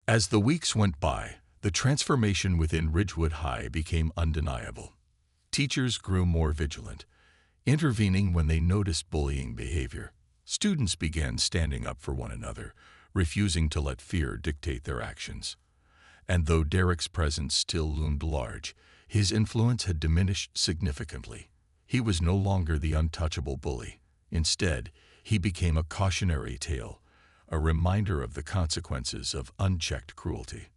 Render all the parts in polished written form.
As the weeks went by, the transformation within Ridgewood High became undeniable. Teachers grew more vigilant, intervening when they noticed bullying behavior. Students began standing up for one another, refusing to let fear dictate their actions. And though Derek's presence still loomed large, his influence had diminished significantly. He was no longer the untouchable bully. Instead, he became a cautionary tale, a reminder of the consequences of unchecked cruelty.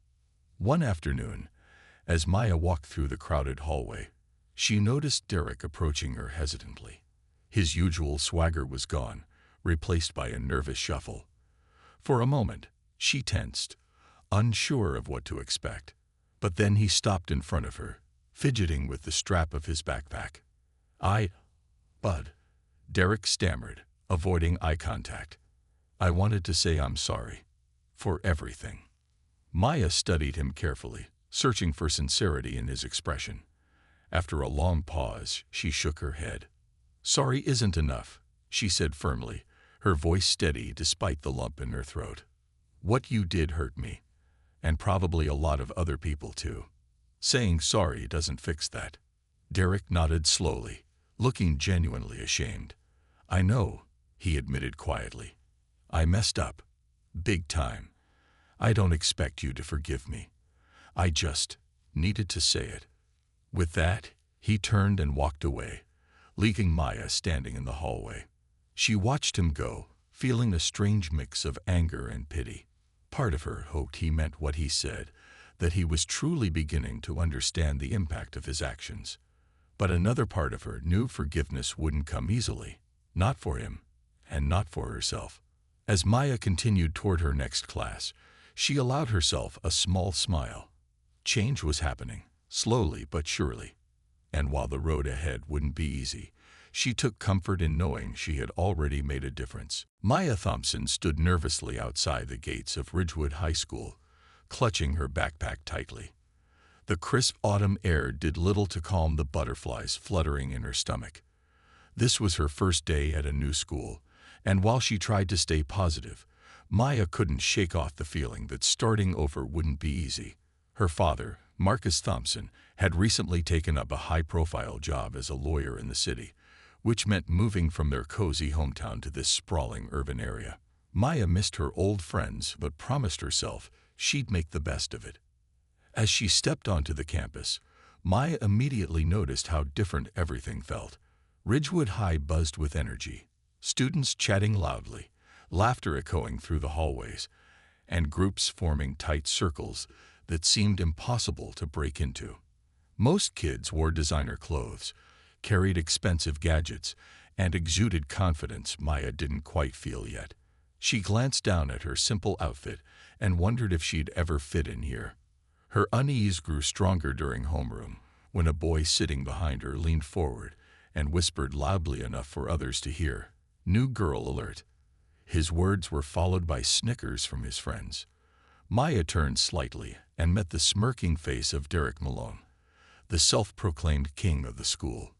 One afternoon, as Maya walked through the crowded hallway, she noticed Derek approaching her hesitantly. His usual swagger was gone, replaced by a nervous shuffle. For a moment, she tensed, unsure of what to expect. But then he stopped in front of her, fidgeting with the strap of his backpack. Bud, Derek stammered, avoiding eye contact. I wanted to say I'm sorry. For everything. Maya studied him carefully, searching for sincerity in his expression. After a long pause, she shook her head. Sorry isn't enough, she said firmly, her voice steady despite the lump in her throat. What you did hurt me, and probably a lot of other people too. Saying sorry doesn't fix that. Derek nodded slowly, looking genuinely ashamed. I know, he admitted quietly. I messed up. Big time. I don't expect you to forgive me. I just needed to say it. With that, he turned and walked away, leaving Maya standing in the hallway. She watched him go, feeling a strange mix of anger and pity. Part of her hoped he meant what he said, that he was truly beginning to understand the impact of his actions. But another part of her knew forgiveness wouldn't come easily, not for him, and not for herself. As Maya continued toward her next class, she allowed herself a small smile. Change was happening, slowly but surely. And while the road ahead wouldn't be easy, she took comfort in knowing she had already made a difference. Maya Thompson stood nervously outside the gates of Ridgewood High School, clutching her backpack tightly. The crisp autumn air did little to calm the butterflies fluttering in her stomach. This was her first day at a new school, and while she tried to stay positive, Maya couldn't shake off the feeling that starting over wouldn't be easy. Her father, Marcus Thompson, had recently taken up a high-profile job as a lawyer in the city, which meant moving from their cozy hometown to this sprawling urban area. Maya missed her old friends but promised herself she'd make the best of it. As she stepped onto the campus, Maya immediately noticed how different everything felt. Ridgewood High buzzed with energy, students chatting loudly, laughter echoing through the hallways, and groups forming tight circles that seemed impossible to break into. Most kids wore designer clothes, carried expensive gadgets, and exuded confidence Maya didn't quite feel yet. She glanced down at her simple outfit and wondered if she'd ever fit in here. Her unease grew stronger during homeroom, when a boy sitting behind her leaned forward and whispered loudly enough for others to hear, "New girl alert." His words were followed by snickers from his friends. Maya turned slightly and met the smirking face of Derek Malone, the self-proclaimed king of the school.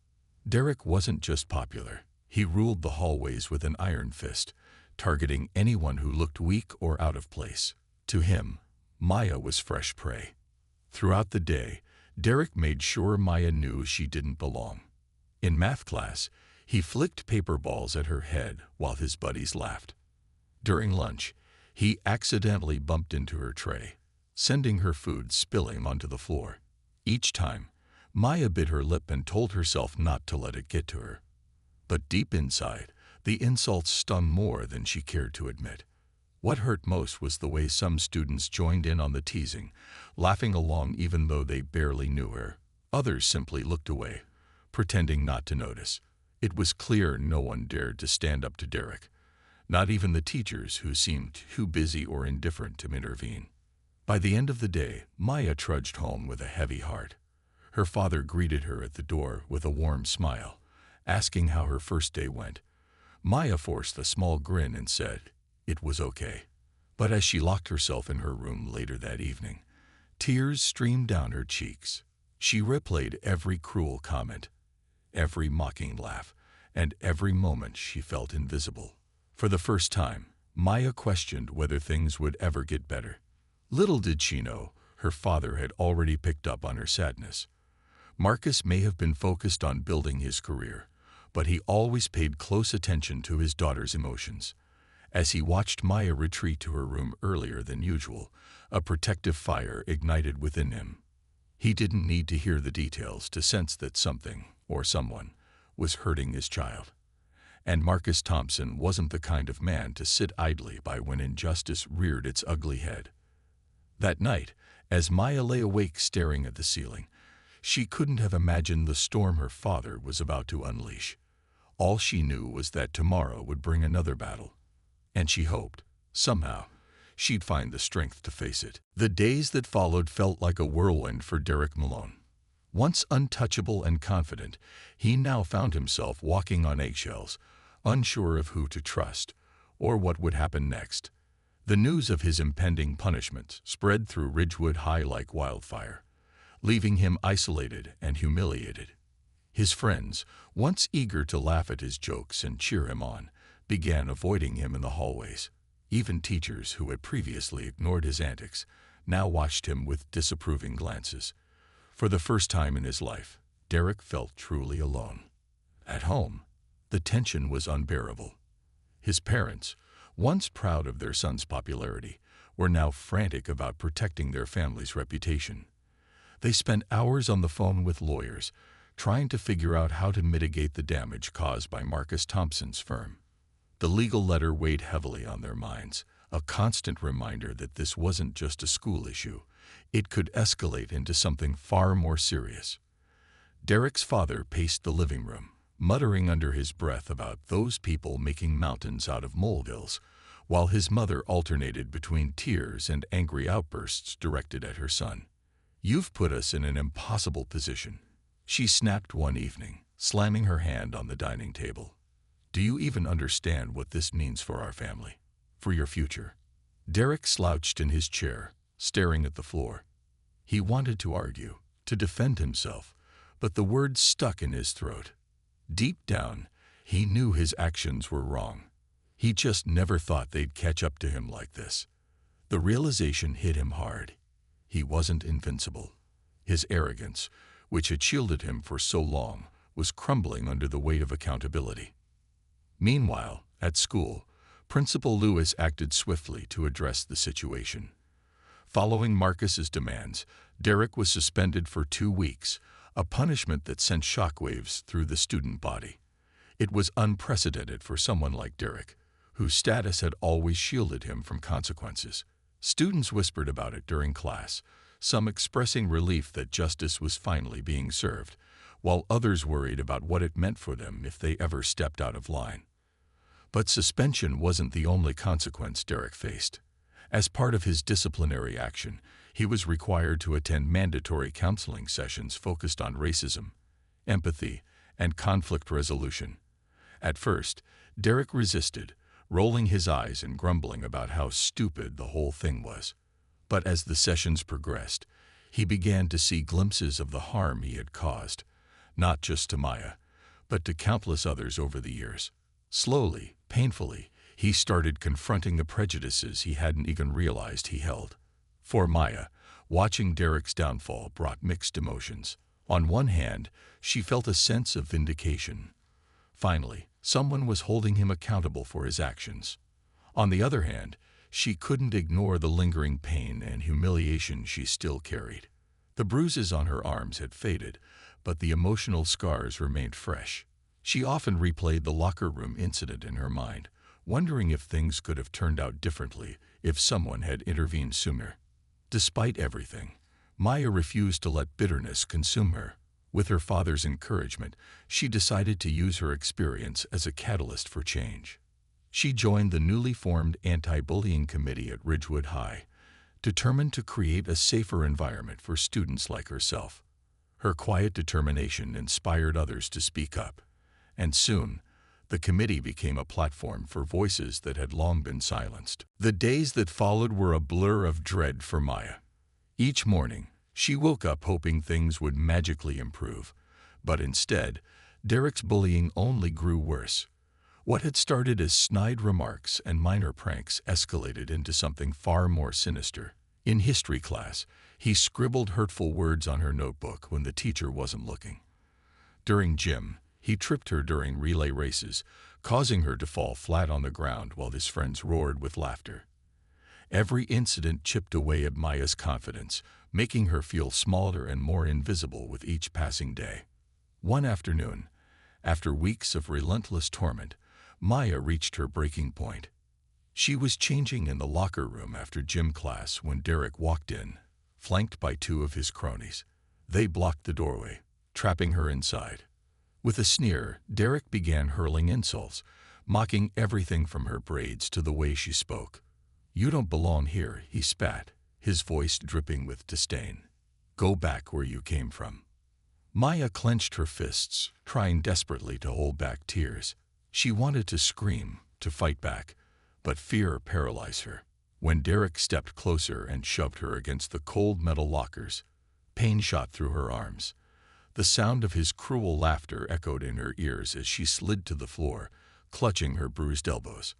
Derek wasn't just popular. He ruled the hallways with an iron fist, targeting anyone who looked weak or out of place. To him, Maya was fresh prey. Throughout the day, Derek made sure Maya knew she didn't belong. In math class, he flicked paper balls at her head while his buddies laughed. During lunch, he accidentally bumped into her tray, sending her food spilling onto the floor. Each time, Maya bit her lip and told herself not to let it get to her. But deep inside, the insults stung more than she cared to admit. What hurt most was the way some students joined in on the teasing, laughing along even though they barely knew her. Others simply looked away, pretending not to notice. It was clear no one dared to stand up to Derek, not even the teachers who seemed too busy or indifferent to intervene. By the end of the day, Maya trudged home with a heavy heart. Her father greeted her at the door with a warm smile, asking how her first day went. Maya forced a small grin and said it was okay. But as she locked herself in her room later that evening, tears streamed down her cheeks. She replayed every cruel comment, every mocking laugh, and every moment she felt invisible. For the first time, Maya questioned whether things would ever get better. Little did she know, her father had already picked up on her sadness. Marcus may have been focused on building his career, but he always paid close attention to his daughter's emotions. As he watched Maya retreat to her room earlier than usual, a protective fire ignited within him. He didn't need to hear the details to sense that something, or someone, was hurting his child. And Marcus Thompson wasn't the kind of man to sit idly by when injustice reared its ugly head. That night, as Maya lay awake staring at the ceiling, she couldn't have imagined the storm her father was about to unleash. All she knew was that tomorrow would bring another battle, and she hoped, somehow, she'd find the strength to face it. The days that followed felt like a whirlwind for Derek Malone. Once untouchable and confident, he now found himself walking on eggshells, unsure of who to trust or what would happen next. The news of his impending punishment spread through Ridgewood High like wildfire, leaving him isolated and humiliated. His friends, once eager to laugh at his jokes and cheer him on, began avoiding him in the hallways. Even teachers who had previously ignored his antics now watched him with disapproving glances. For the first time in his life, Derek felt truly alone. At home, the tension was unbearable. His parents, once proud of their son's popularity, were now frantic about protecting their family's reputation. They spent hours on the phone with lawyers, trying to figure out how to mitigate the damage caused by Marcus Thompson's firm. The legal letter weighed heavily on their minds, a constant reminder that this wasn't just a school issue. It could escalate into something far more serious. Derek's father paced the living room, muttering under his breath about those people making mountains out of molehills, while his mother alternated between tears and angry outbursts directed at her son. "You've put us in an impossible position," she snapped one evening, slamming her hand on the dining table. "Do you even understand what this means for our family, for your future?" Derek slouched in his chair, staring at the floor. He wanted to argue, to defend himself, but the words stuck in his throat. Deep down, he knew his actions were wrong. He just never thought they'd catch up to him like this. The realization hit him hard. He wasn't invincible. His arrogance, which had shielded him for so long, was crumbling under the weight of accountability. Meanwhile, at school, Principal Lewis acted swiftly to address the situation. Following Marcus's demands, Derek was suspended for 2 weeks, a punishment that sent shockwaves through the student body. It was unprecedented for someone like Derek, whose status had always shielded him from consequences. Students whispered about it during class, some expressing relief that justice was finally being served, while others worried about what it meant for them if they ever stepped out of line. But suspension wasn't the only consequence Derek faced. As part of his disciplinary action, he was required to attend mandatory counseling sessions focused on racism, empathy, and conflict resolution. At first, Derek resisted, rolling his eyes and grumbling about how stupid the whole thing was. But as the sessions progressed, he began to see glimpses of the harm he had caused, not just to Maya, but to countless others over the years. Slowly, painfully, he started confronting the prejudices he hadn't even realized he held. For Maya, watching Derek's downfall brought mixed emotions. On one hand, she felt a sense of vindication. Finally, someone was holding him accountable for his actions. On the other hand, she couldn't ignore the lingering pain and humiliation she still carried. The bruises on her arms had faded, but the emotional scars remained fresh. She often replayed the locker room incident in her mind, wondering if things could have turned out differently if someone had intervened sooner. Despite everything, Maya refused to let bitterness consume her. With her father's encouragement, she decided to use her experience as a catalyst for change. She joined the newly formed anti-bullying committee at Ridgewood High, determined to create a safer environment for students like herself. Her quiet determination inspired others to speak up, and soon, the committee became a platform for voices that had long been silenced. The days that followed were a blur of dread for Maya. Each morning, she woke up hoping things would magically improve, but instead, Derek's bullying only grew worse. What had started as snide remarks and minor pranks escalated into something far more sinister. In history class, he scribbled hurtful words on her notebook when the teacher wasn't looking. During gym, he tripped her during relay races, causing her to fall flat on the ground while his friends roared with laughter. Every incident chipped away at Maya's confidence, making her feel smaller and more invisible with each passing day. One afternoon, after weeks of relentless torment, Maya reached her breaking point. She was changing in the locker room after gym class when Derek walked in, flanked by two of his cronies. They blocked the doorway, trapping her inside. With a sneer, Derek began hurling insults, mocking everything from her braids to the way she spoke. "You don't belong here," he spat, his voice dripping with disdain. "Go back where you came from." Maya clenched her fists, trying desperately to hold back tears. She wanted to scream, to fight back, but fear paralyzed her. When Derek stepped closer and shoved her against the cold metal lockers, pain shot through her arms. The sound of his cruel laughter echoed in her ears as she slid to the floor, clutching her bruised elbows.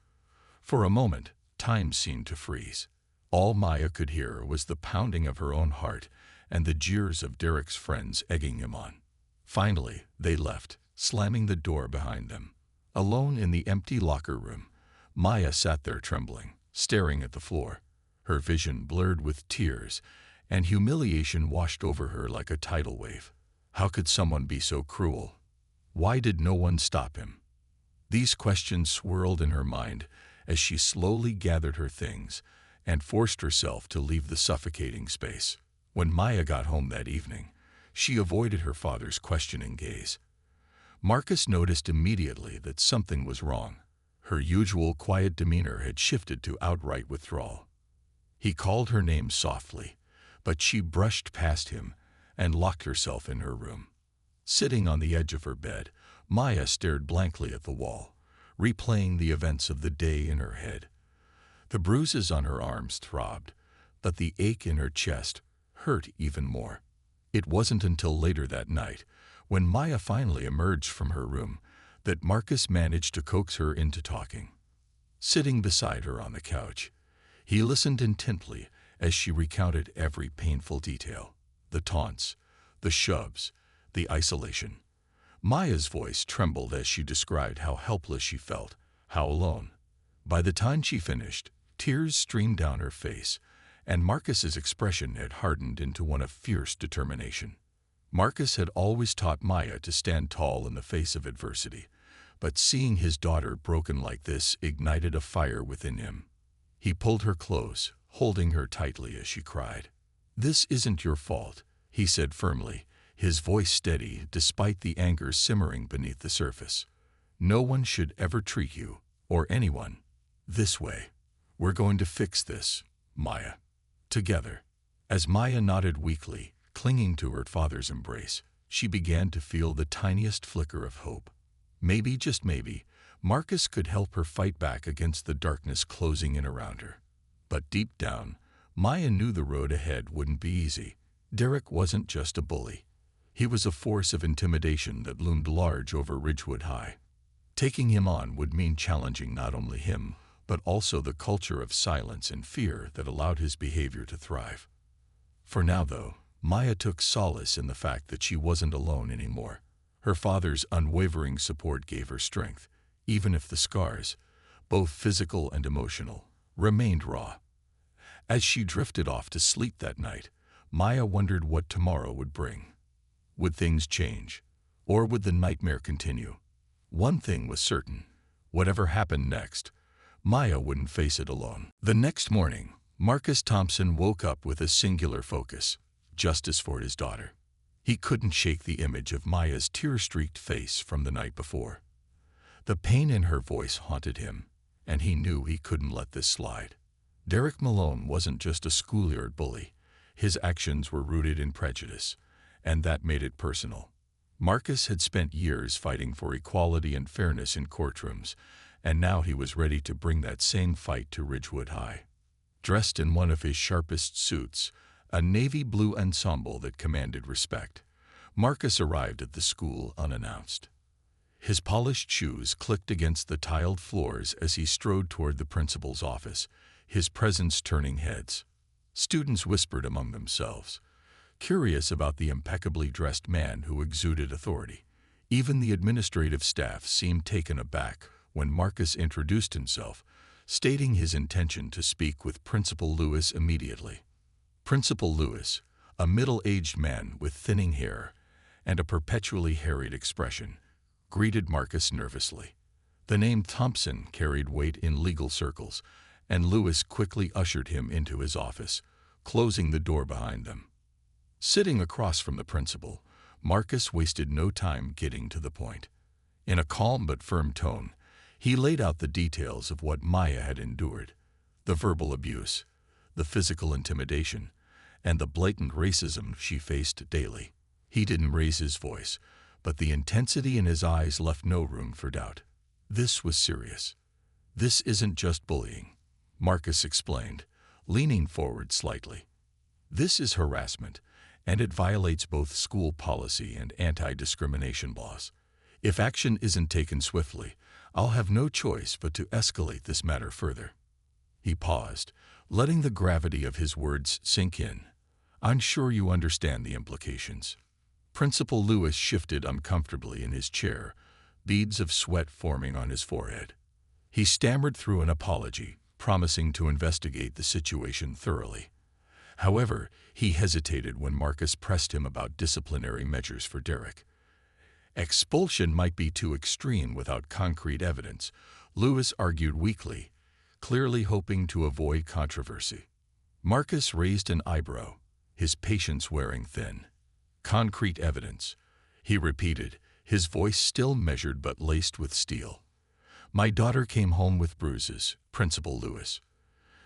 For a moment, time seemed to freeze. All Maya could hear was the pounding of her own heart and the jeers of Derek's friends egging him on. Finally, they left, slamming the door behind them. Alone in the empty locker room, Maya sat there trembling, staring at the floor. Her vision blurred with tears, and humiliation washed over her like a tidal wave. How could someone be so cruel? Why did no one stop him? These questions swirled in her mind as she slowly gathered her things and forced herself to leave the suffocating space. When Maya got home that evening, she avoided her father's questioning gaze. Marcus noticed immediately that something was wrong. Her usual quiet demeanor had shifted to outright withdrawal. He called her name softly, but she brushed past him and locked herself in her room. Sitting on the edge of her bed, Maya stared blankly at the wall, replaying the events of the day in her head. The bruises on her arms throbbed, but the ache in her chest hurt even more. It wasn't until later that night, when Maya finally emerged from her room, that Marcus managed to coax her into talking. Sitting beside her on the couch, he listened intently as she recounted every painful detail. The taunts, the shoves, the isolation. Maya's voice trembled as she described how helpless she felt, how alone. By the time she finished, tears streamed down her face, and Marcus's expression had hardened into one of fierce determination. Marcus had always taught Maya to stand tall in the face of adversity, but seeing his daughter broken like this ignited a fire within him. He pulled her close, holding her tightly as she cried. "This isn't your fault," he said firmly, his voice steady despite the anger simmering beneath the surface. "No one should ever treat you, or anyone, this way. We're going to fix this, Maya. Together." As Maya nodded weakly, clinging to her father's embrace, she began to feel the tiniest flicker of hope. Maybe, just maybe, Marcus could help her fight back against the darkness closing in around her. But deep down, Maya knew the road ahead wouldn't be easy. Derek wasn't just a bully. He was a force of intimidation that loomed large over Ridgewood High. Taking him on would mean challenging not only him, but also the culture of silence and fear that allowed his behavior to thrive. For now, though, Maya took solace in the fact that she wasn't alone anymore. Her father's unwavering support gave her strength, even if the scars, both physical and emotional, remained raw. As she drifted off to sleep that night, Maya wondered what tomorrow would bring. Would things change, or would the nightmare continue? One thing was certain: whatever happened next, Maya wouldn't face it alone. The next morning, Marcus Thompson woke up with a singular focus: justice for his daughter. He couldn't shake the image of Maya's tear-streaked face from the night before. The pain in her voice haunted him, and he knew he couldn't let this slide. Derek Malone wasn't just a schoolyard bully. His actions were rooted in prejudice, and that made it personal. Marcus had spent years fighting for equality and fairness in courtrooms, and now he was ready to bring that same fight to Ridgewood High. Dressed in one of his sharpest suits, a navy blue ensemble that commanded respect, Marcus arrived at the school unannounced. His polished shoes clicked against the tiled floors as he strode toward the principal's office, his presence turning heads. Students whispered among themselves, curious about the impeccably dressed man who exuded authority. Even the administrative staff seemed taken aback when Marcus introduced himself, stating his intention to speak with Principal Lewis immediately. Principal Lewis, a middle-aged man with thinning hair and a perpetually harried expression, greeted Marcus nervously. The name Thompson carried weight in legal circles, and Lewis quickly ushered him into his office, closing the door behind them. Sitting across from the principal, Marcus wasted no time getting to the point. In a calm but firm tone, he laid out the details of what Maya had endured: the verbal abuse, the physical intimidation, and the blatant racism she faced daily. He didn't raise his voice, but the intensity in his eyes left no room for doubt. This was serious. "This isn't just bullying," Marcus explained, leaning forward slightly. "This is harassment, and it violates both school policy and anti-discrimination laws. If action isn't taken swiftly, I'll have no choice but to escalate this matter further." He paused, letting the gravity of his words sink in. "I'm sure you understand the implications." Principal Lewis shifted uncomfortably in his chair, beads of sweat forming on his forehead. He stammered through an apology, promising to investigate the situation thoroughly. However, he hesitated when Marcus pressed him about disciplinary measures for Derek. Expulsion might be too extreme without concrete evidence, Lewis argued weakly, clearly hoping to avoid controversy. Marcus raised an eyebrow, his patience wearing thin. "Concrete evidence," he repeated, his voice still measured but laced with steel. "My daughter came home with bruises, Principal Lewis.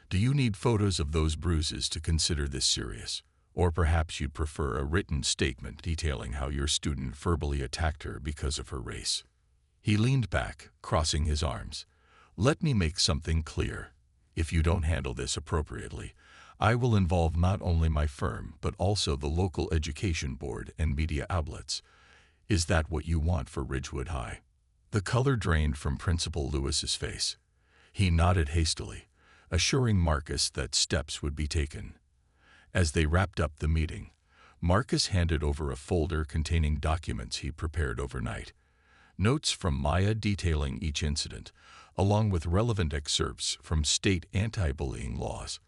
Do you need photos of those bruises to consider this serious? Or perhaps you'd prefer a written statement detailing how your student verbally attacked her because of her race?" He leaned back, crossing his arms. "Let me make something clear. If you don't handle this appropriately, I will involve not only my firm but also the local education board and media outlets. Is that what you want for Ridgewood High?" The color drained from Principal Lewis's face. He nodded hastily, assuring Marcus that steps would be taken. As they wrapped up the meeting, Marcus handed over a folder containing documents he prepared overnight. Notes from Maya detailing each incident, along with relevant excerpts from state anti-bullying laws.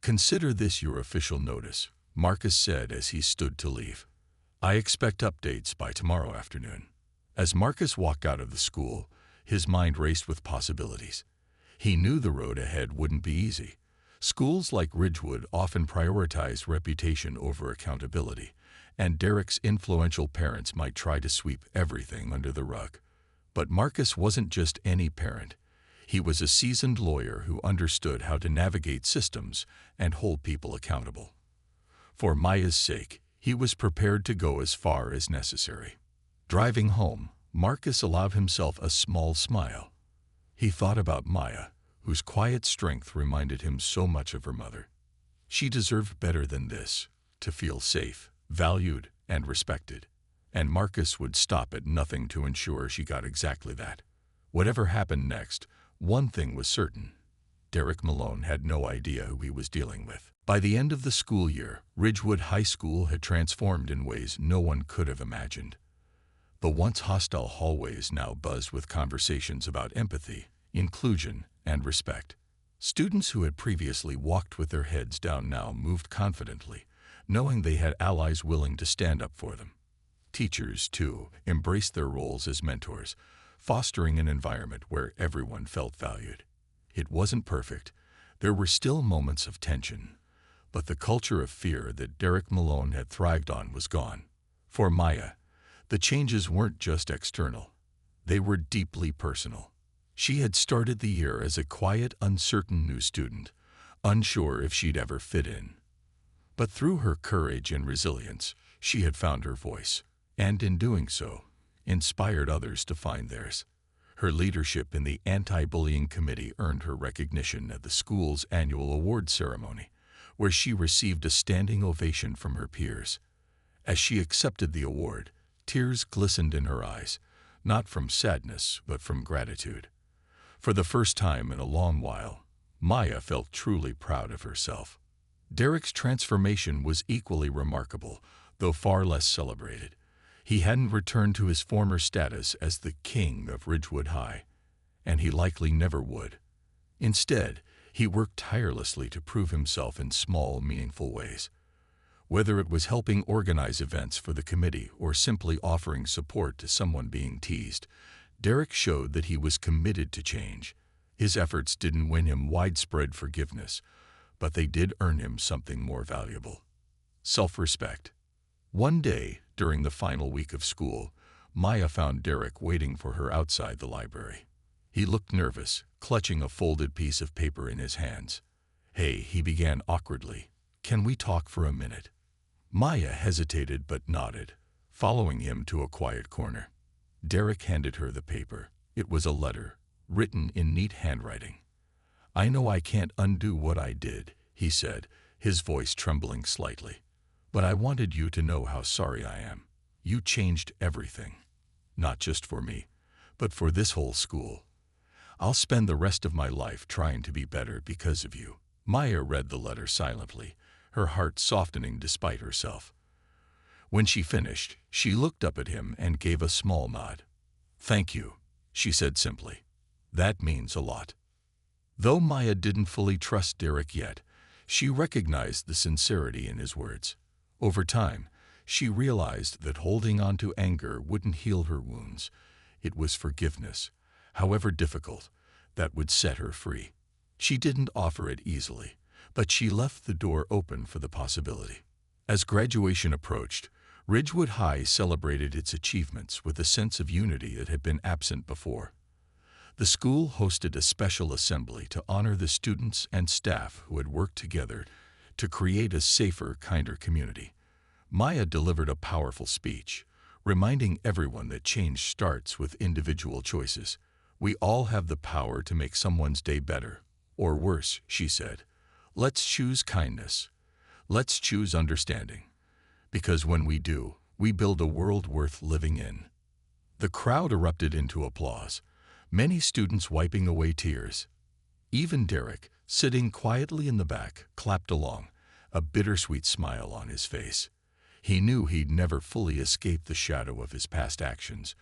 "Consider this your official notice," Marcus said as he stood to leave. "I expect updates by tomorrow afternoon." As Marcus walked out of the school, his mind raced with possibilities. He knew the road ahead wouldn't be easy. Schools like Ridgewood often prioritize reputation over accountability, and Derek's influential parents might try to sweep everything under the rug. But Marcus wasn't just any parent. He was a seasoned lawyer who understood how to navigate systems and hold people accountable. For Maya's sake, he was prepared to go as far as necessary. Driving home, Marcus allowed himself a small smile. He thought about Maya, whose quiet strength reminded him so much of her mother. She deserved better than this, to feel safe, valued, and respected. And Marcus would stop at nothing to ensure she got exactly that. Whatever happened next, one thing was certain: Derek Malone had no idea who he was dealing with. By the end of the school year, Ridgewood High School had transformed in ways no one could have imagined. The once hostile hallways now buzzed with conversations about empathy, inclusion, and respect. Students who had previously walked with their heads down now moved confidently, knowing they had allies willing to stand up for them. Teachers, too, embraced their roles as mentors, fostering an environment where everyone felt valued. It wasn't perfect. There were still moments of tension, but the culture of fear that Derek Malone had thrived on was gone. For Maya, the changes weren't just external. They were deeply personal. She had started the year as a quiet, uncertain new student, unsure if she'd ever fit in. But through her courage and resilience, she had found her voice, and in doing so, inspired others to find theirs. Her leadership in the anti-bullying committee earned her recognition at the school's annual awards ceremony, where she received a standing ovation from her peers. As she accepted the award, tears glistened in her eyes, not from sadness but from gratitude. For the first time in a long while, Maya felt truly proud of herself. Derek's transformation was equally remarkable, though far less celebrated. He hadn't returned to his former status as the king of Ridgewood High, and he likely never would. Instead, he worked tirelessly to prove himself in small, meaningful ways. Whether it was helping organize events for the committee or simply offering support to someone being teased, Derek showed that he was committed to change. His efforts didn't win him widespread forgiveness, but they did earn him something more valuable: self-respect. One day, during the final week of school, Maya found Derek waiting for her outside the library. He looked nervous, clutching a folded piece of paper in his hands. "Hey," he began awkwardly, "can we talk for a minute?" Maya hesitated but nodded, following him to a quiet corner. Derek handed her the paper. It was a letter, written in neat handwriting. "I know I can't undo what I did," he said, his voice trembling slightly. "But I wanted you to know how sorry I am. You changed everything. Not just for me, but for this whole school. I'll spend the rest of my life trying to be better because of you." Maya read the letter silently, her heart softening despite herself. When she finished, she looked up at him and gave a small nod. "Thank you," she said simply. "That means a lot." Though Maya didn't fully trust Derek yet, she recognized the sincerity in his words. Over time, she realized that holding on to anger wouldn't heal her wounds. It was forgiveness, however difficult, that would set her free. She didn't offer it easily, but she left the door open for the possibility. As graduation approached, Ridgewood High celebrated its achievements with a sense of unity that had been absent before. The school hosted a special assembly to honor the students and staff who had worked together to create a safer, kinder community. Maya delivered a powerful speech, reminding everyone that change starts with individual choices. "We all have the power to make someone's day better, or worse," she said. "Let's choose kindness. Let's choose understanding. Because when we do, we build a world worth living in." The crowd erupted into applause, many students wiping away tears. Even Derek, sitting quietly in the back, clapped along, a bittersweet smile on his face. He knew he'd never fully escaped the shadow of his past actions,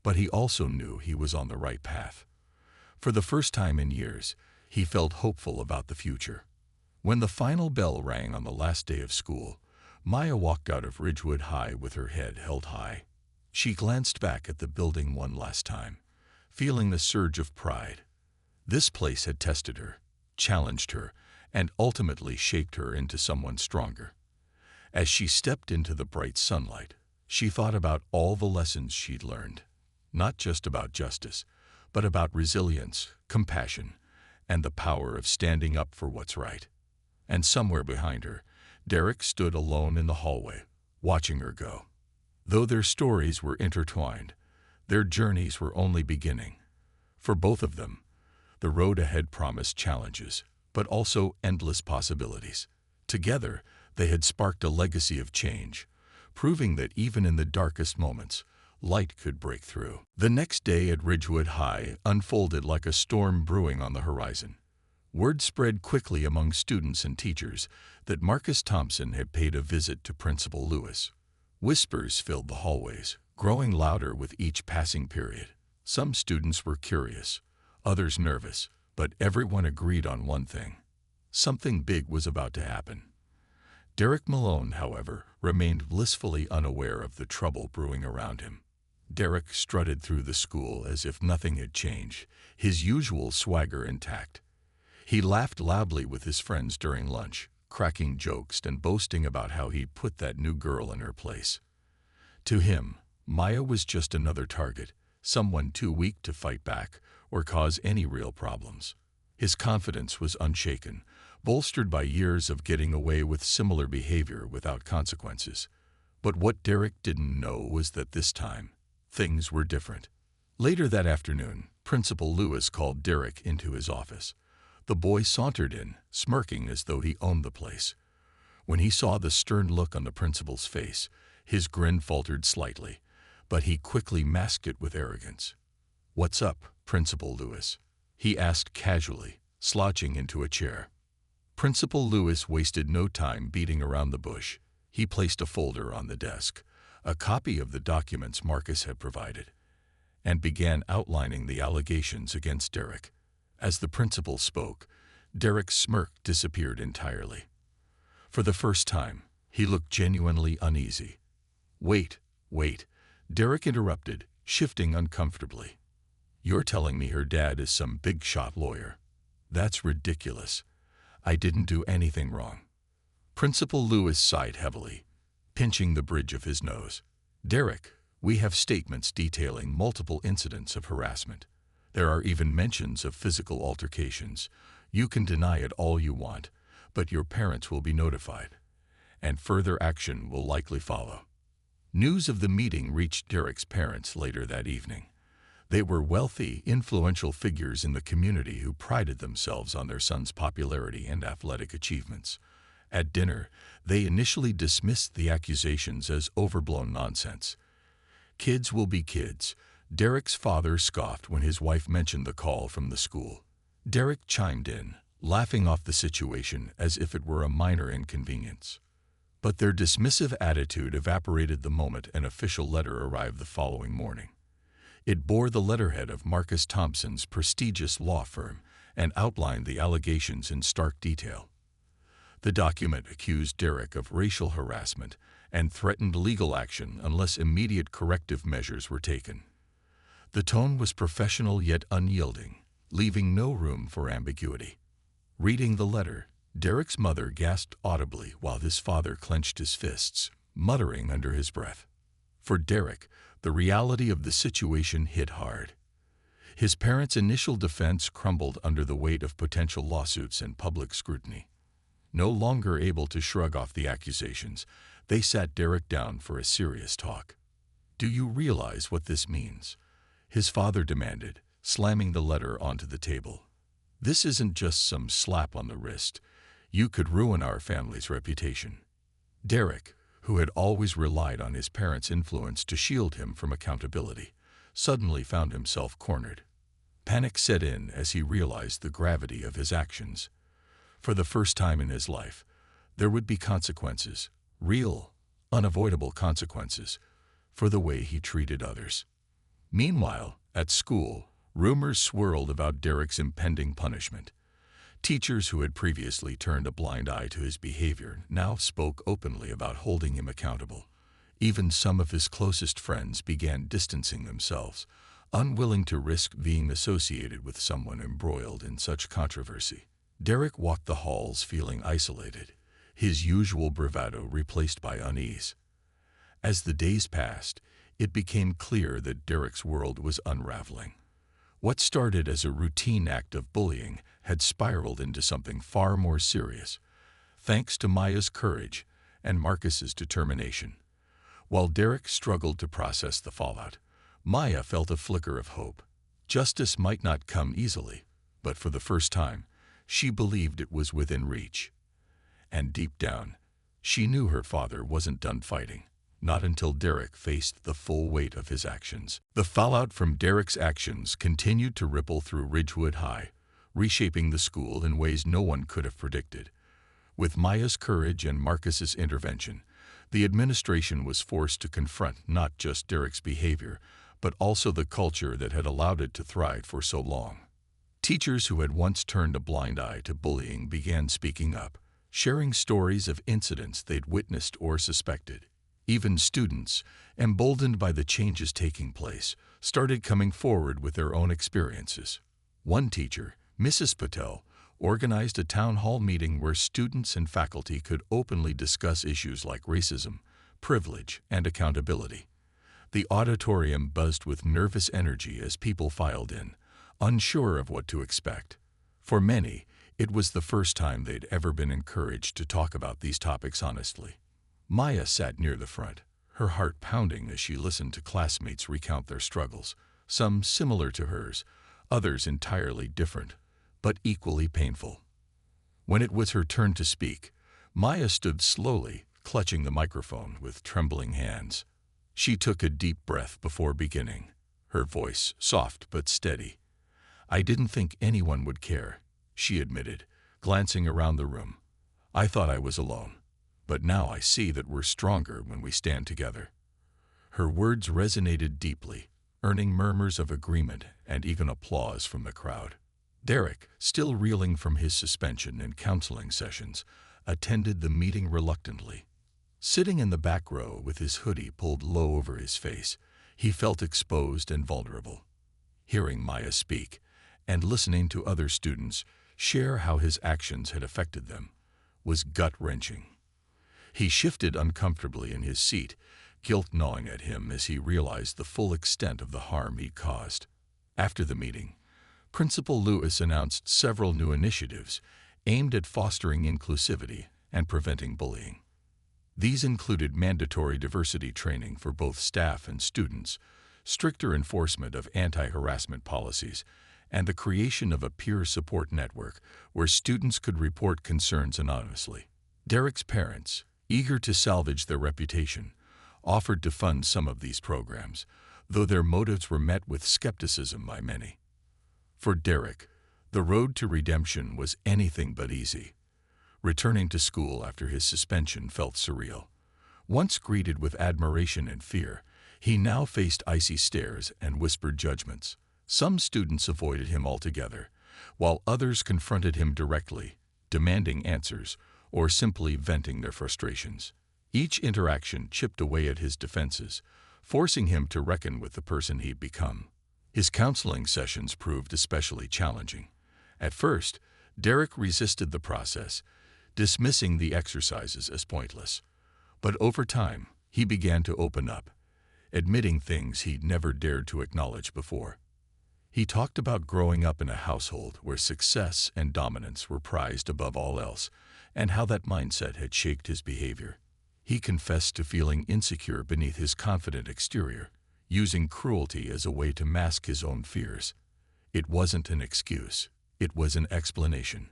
but he also knew he was on the right path. For the first time in years, he felt hopeful about the future. When the final bell rang on the last day of school, Maya walked out of Ridgewood High with her head held high. She glanced back at the building one last time, feeling the surge of pride. This place had tested her, challenged her, and ultimately shaped her into someone stronger. As she stepped into the bright sunlight, she thought about all the lessons she'd learned, not just about justice, but about resilience, compassion, and the power of standing up for what's right. And somewhere behind her, Derek stood alone in the hallway, watching her go. Though their stories were intertwined, their journeys were only beginning. For both of them, the road ahead promised challenges, but also endless possibilities. Together, they had sparked a legacy of change, proving that even in the darkest moments, light could break through. The next day at Ridgewood High unfolded like a storm brewing on the horizon. Word spread quickly among students and teachers that Marcus Thompson had paid a visit to Principal Lewis. Whispers filled the hallways, growing louder with each passing period. Some students were curious, others nervous, but everyone agreed on one thing: something big was about to happen. Derek Malone, however, remained blissfully unaware of the trouble brewing around him. Derek strutted through the school as if nothing had changed, his usual swagger intact. He laughed loudly with his friends during lunch, cracking jokes and boasting about how he'd put that new girl in her place. To him, Maya was just another target, someone too weak to fight back or cause any real problems. His confidence was unshaken, bolstered by years of getting away with similar behavior without consequences. But what Derek didn't know was that this time, things were different. Later that afternoon, Principal Lewis called Derek into his office. The boy sauntered in, smirking as though he owned the place. When he saw the stern look on the principal's face, his grin faltered slightly, but he quickly masked it with arrogance. "What's up, Principal Lewis?" he asked casually, slouching into a chair. Principal Lewis wasted no time beating around the bush. He placed a folder on the desk, a copy of the documents Marcus had provided, and began outlining the allegations against Derek. As the principal spoke, Derek's smirk disappeared entirely. For the first time, he looked genuinely uneasy. Wait, Derek interrupted, shifting uncomfortably. You're telling me her dad is some big-shot lawyer? That's ridiculous. I didn't do anything wrong. Principal Lewis sighed heavily, pinching the bridge of his nose. Derek, we have statements detailing multiple incidents of harassment. There are even mentions of physical altercations. You can deny it all you want, but your parents will be notified, and further action will likely follow. News of the meeting reached Derek's parents later that evening. They were wealthy, influential figures in the community who prided themselves on their son's popularity and athletic achievements. At dinner, they initially dismissed the accusations as overblown nonsense. Kids will be kids. Derek's father scoffed when his wife mentioned the call from the school. Derek chimed in, laughing off the situation as if it were a minor inconvenience. But their dismissive attitude evaporated the moment an official letter arrived the following morning. It bore the letterhead of Marcus Thompson's prestigious law firm and outlined the allegations in stark detail. The document accused Derek of racial harassment and threatened legal action unless immediate corrective measures were taken. The tone was professional yet unyielding, leaving no room for ambiguity. Reading the letter, Derek's mother gasped audibly while his father clenched his fists, muttering under his breath. For Derek, the reality of the situation hit hard. His parents' initial defense crumbled under the weight of potential lawsuits and public scrutiny. No longer able to shrug off the accusations, they sat Derek down for a serious talk. "Do you realize what this means?" his father demanded, slamming the letter onto the table. "This isn't just some slap on the wrist. You could ruin our family's reputation." Derek, who had always relied on his parents' influence to shield him from accountability, suddenly found himself cornered. Panic set in as he realized the gravity of his actions. For the first time in his life, there would be consequences, real, unavoidable consequences, for the way he treated others. Meanwhile, at school, rumors swirled about Derek's impending punishment. Teachers who had previously turned a blind eye to his behavior now spoke openly about holding him accountable. Even some of his closest friends began distancing themselves, unwilling to risk being associated with someone embroiled in such controversy. Derek walked the halls feeling isolated, his usual bravado replaced by unease. As the days passed, it became clear that Derek's world was unraveling. What started as a routine act of bullying had spiraled into something far more serious, thanks to Maya's courage and Marcus's determination. While Derek struggled to process the fallout, Maya felt a flicker of hope. Justice might not come easily, but for the first time, she believed it was within reach. And deep down, she knew her father wasn't done fighting, not until Derek faced the full weight of his actions. The fallout from Derek's actions continued to ripple through Ridgewood High, reshaping the school in ways no one could have predicted. With Maya's courage and Marcus's intervention, the administration was forced to confront not just Derek's behavior, but also the culture that had allowed it to thrive for so long. Teachers who had once turned a blind eye to bullying began speaking up, sharing stories of incidents they'd witnessed or suspected. Even students, emboldened by the changes taking place, started coming forward with their own experiences. One teacher, Mrs. Patel, organized a town hall meeting where students and faculty could openly discuss issues like racism, privilege, and accountability. The auditorium buzzed with nervous energy as people filed in, unsure of what to expect. For many, it was the first time they'd ever been encouraged to talk about these topics honestly. Maya sat near the front, her heart pounding as she listened to classmates recount their struggles, some similar to hers, others entirely different, but equally painful. When it was her turn to speak, Maya stood slowly, clutching the microphone with trembling hands. She took a deep breath before beginning, her voice soft but steady. "I didn't think anyone would care," she admitted, glancing around the room. "I thought I was alone, but now I see that we're stronger when we stand together." Her words resonated deeply, earning murmurs of agreement and even applause from the crowd. Derek, still reeling from his suspension and counseling sessions, attended the meeting reluctantly. Sitting in the back row with his hoodie pulled low over his face, he felt exposed and vulnerable. Hearing Maya speak and listening to other students share how his actions had affected them was gut-wrenching. He shifted uncomfortably in his seat, guilt gnawing at him as he realized the full extent of the harm he'd caused. After the meeting, Principal Lewis announced several new initiatives aimed at fostering inclusivity and preventing bullying. These included mandatory diversity training for both staff and students, stricter enforcement of anti-harassment policies, and the creation of a peer support network where students could report concerns anonymously. Derek's parents, eager to salvage their reputation, offered to fund some of these programs, though their motives were met with skepticism by many. For Derek, the road to redemption was anything but easy. Returning to school after his suspension felt surreal. Once greeted with admiration and fear, he now faced icy stares and whispered judgments. Some students avoided him altogether, while others confronted him directly, demanding answers or simply venting their frustrations. Each interaction chipped away at his defenses, forcing him to reckon with the person he'd become. His counseling sessions proved especially challenging. At first, Derek resisted the process, dismissing the exercises as pointless. But over time, he began to open up, admitting things he'd never dared to acknowledge before. He talked about growing up in a household where success and dominance were prized above all else, and how that mindset had shaped his behavior. He confessed to feeling insecure beneath his confident exterior, using cruelty as a way to mask his own fears. It wasn't an excuse, it was an explanation.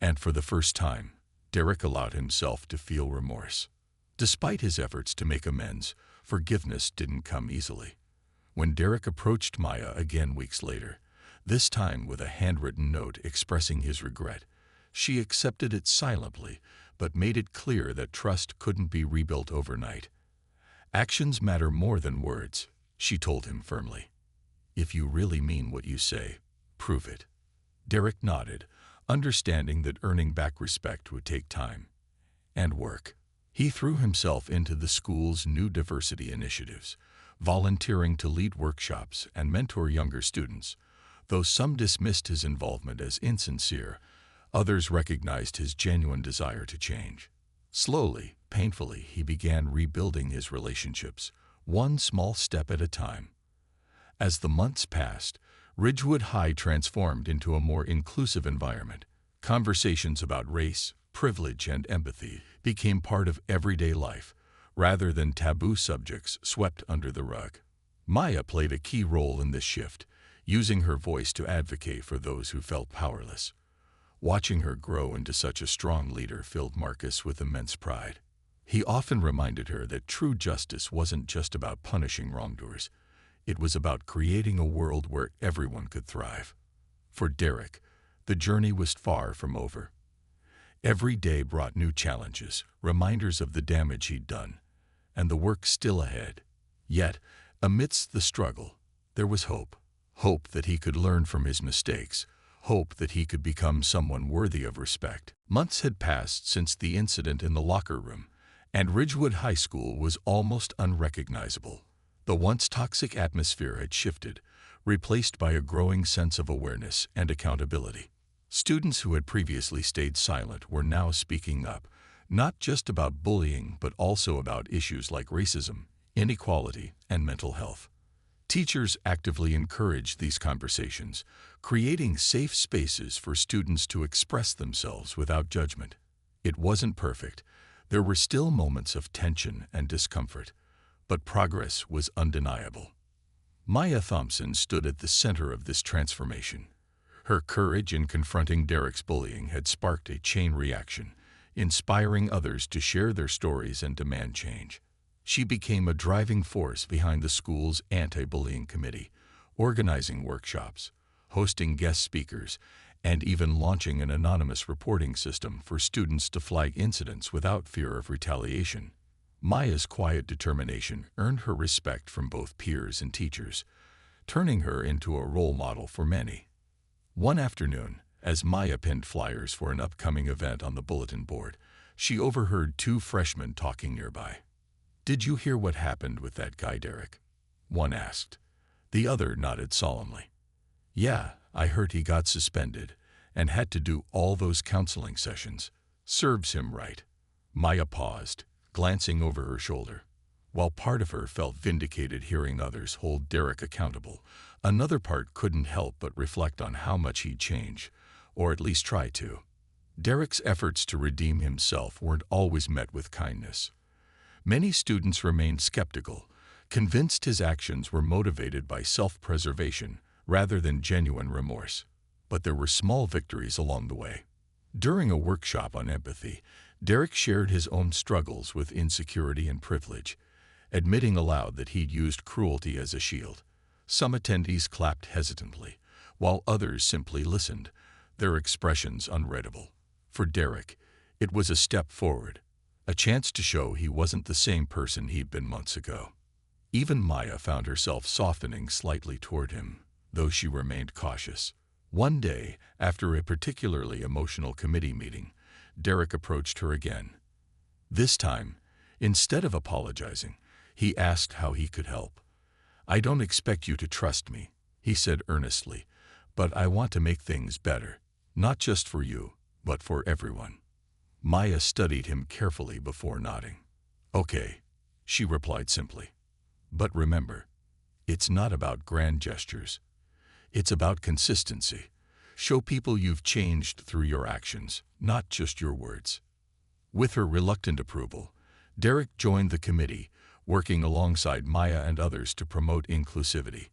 And for the first time, Derek allowed himself to feel remorse. Despite his efforts to make amends, forgiveness didn't come easily. When Derek approached Maya again weeks later, this time with a handwritten note expressing his regret, she accepted it silently, but made it clear that trust couldn't be rebuilt overnight. "Actions matter more than words," she told him firmly. "If you really mean what you say, prove it." Derek nodded, understanding that earning back respect would take time and work. He threw himself into the school's new diversity initiatives, volunteering to lead workshops and mentor younger students. Though some dismissed his involvement as insincere, others recognized his genuine desire to change. Slowly, painfully, he began rebuilding his relationships, one small step at a time. As the months passed, Ridgewood High transformed into a more inclusive environment. Conversations about race, privilege, and empathy became part of everyday life, rather than taboo subjects swept under the rug. Maya played a key role in this shift, using her voice to advocate for those who felt powerless. Watching her grow into such a strong leader filled Marcus with immense pride. He often reminded her that true justice wasn't just about punishing wrongdoers. It was about creating a world where everyone could thrive. For Derek, the journey was far from over. Every day brought new challenges, reminders of the damage he'd done, and the work still ahead. Yet, amidst the struggle, there was hope. Hope that he could learn from his mistakes. Hope that he could become someone worthy of respect. Months had passed since the incident in the locker room, and Ridgewood High School was almost unrecognizable. The once toxic atmosphere had shifted, replaced by a growing sense of awareness and accountability. Students who had previously stayed silent were now speaking up, not just about bullying but also about issues like racism, inequality, and mental health. Teachers actively encouraged these conversations, creating safe spaces for students to express themselves without judgment. It wasn't perfect. There were still moments of tension and discomfort, but progress was undeniable. Maya Thompson stood at the center of this transformation. Her courage in confronting Derek's bullying had sparked a chain reaction, inspiring others to share their stories and demand change. She became a driving force behind the school's anti-bullying committee, organizing workshops, hosting guest speakers, and even launching an anonymous reporting system for students to flag incidents without fear of retaliation. Maya's quiet determination earned her respect from both peers and teachers, turning her into a role model for many. One afternoon, as Maya pinned flyers for an upcoming event on the bulletin board, she overheard two freshmen talking nearby. "Did you hear what happened with that guy, Derek?" one asked. The other nodded solemnly. "Yeah, I heard he got suspended and had to do all those counseling sessions. Serves him right." Maya paused, glancing over her shoulder. While part of her felt vindicated hearing others hold Derek accountable, another part couldn't help but reflect on how much he'd change, or at least try to. Derek's efforts to redeem himself weren't always met with kindness. Many students remained skeptical, convinced his actions were motivated by self-preservation rather than genuine remorse. But there were small victories along the way. During a workshop on empathy, Derek shared his own struggles with insecurity and privilege, admitting aloud that he'd used cruelty as a shield. Some attendees clapped hesitantly, while others simply listened, their expressions unreadable. For Derek, it was a step forward, a chance to show he wasn't the same person he'd been months ago. Even Maya found herself softening slightly toward him, though she remained cautious. One day, after a particularly emotional committee meeting, Derek approached her again. This time, instead of apologizing, he asked how he could help. "I don't expect you to trust me," he said earnestly, "but I want to make things better, not just for you, but for everyone." Maya studied him carefully before nodding. "Okay," she replied simply. "But remember, it's not about grand gestures. It's about consistency. Show people you've changed through your actions, not just your words." With her reluctant approval, Derek joined the committee, working alongside Maya and others to promote inclusivity.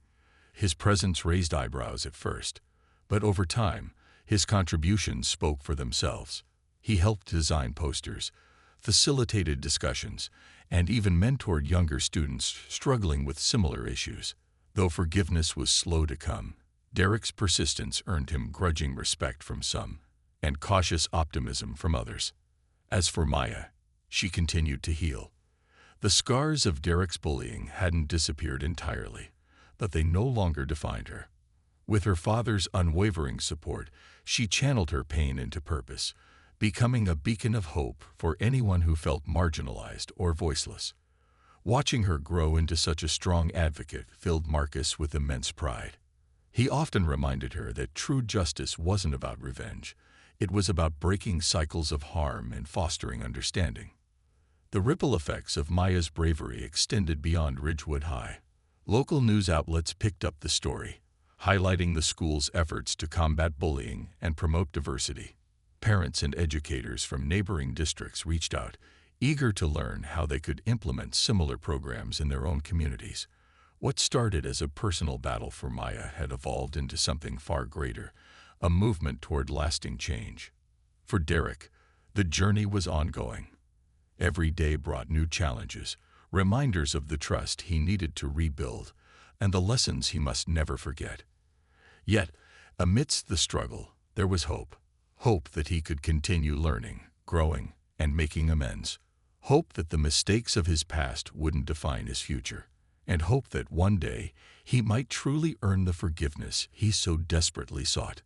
His presence raised eyebrows at first, but over time, his contributions spoke for themselves. He helped design posters, facilitated discussions, and even mentored younger students struggling with similar issues. Though forgiveness was slow to come, Derek's persistence earned him grudging respect from some and cautious optimism from others. As for Maya, she continued to heal. The scars of Derek's bullying hadn't disappeared entirely, but they no longer defined her. With her father's unwavering support, she channeled her pain into purpose, becoming a beacon of hope for anyone who felt marginalized or voiceless. Watching her grow into such a strong advocate filled Marcus with immense pride. He often reminded her that true justice wasn't about revenge. It was about breaking cycles of harm and fostering understanding. The ripple effects of Maya's bravery extended beyond Ridgewood High. Local news outlets picked up the story, highlighting the school's efforts to combat bullying and promote diversity. Parents and educators from neighboring districts reached out, eager to learn how they could implement similar programs in their own communities. What started as a personal battle for Maya had evolved into something far greater, a movement toward lasting change. For Derek, the journey was ongoing. Every day brought new challenges, reminders of the trust he needed to rebuild, and the lessons he must never forget. Yet, amidst the struggle, there was hope. Hope that he could continue learning, growing, and making amends. Hope that the mistakes of his past wouldn't define his future. And hope that one day he might truly earn the forgiveness he so desperately sought.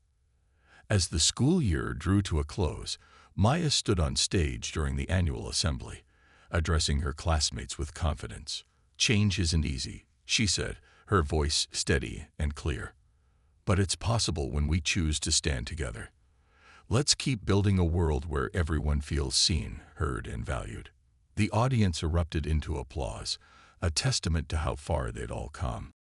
As the school year drew to a close, Maya stood on stage during the annual assembly, addressing her classmates with confidence. "Change isn't easy," she said, her voice steady and clear. "But it's possible when we choose to stand together. Let's keep building a world where everyone feels seen, heard, and valued." The audience erupted into applause, a testament to how far they'd all come.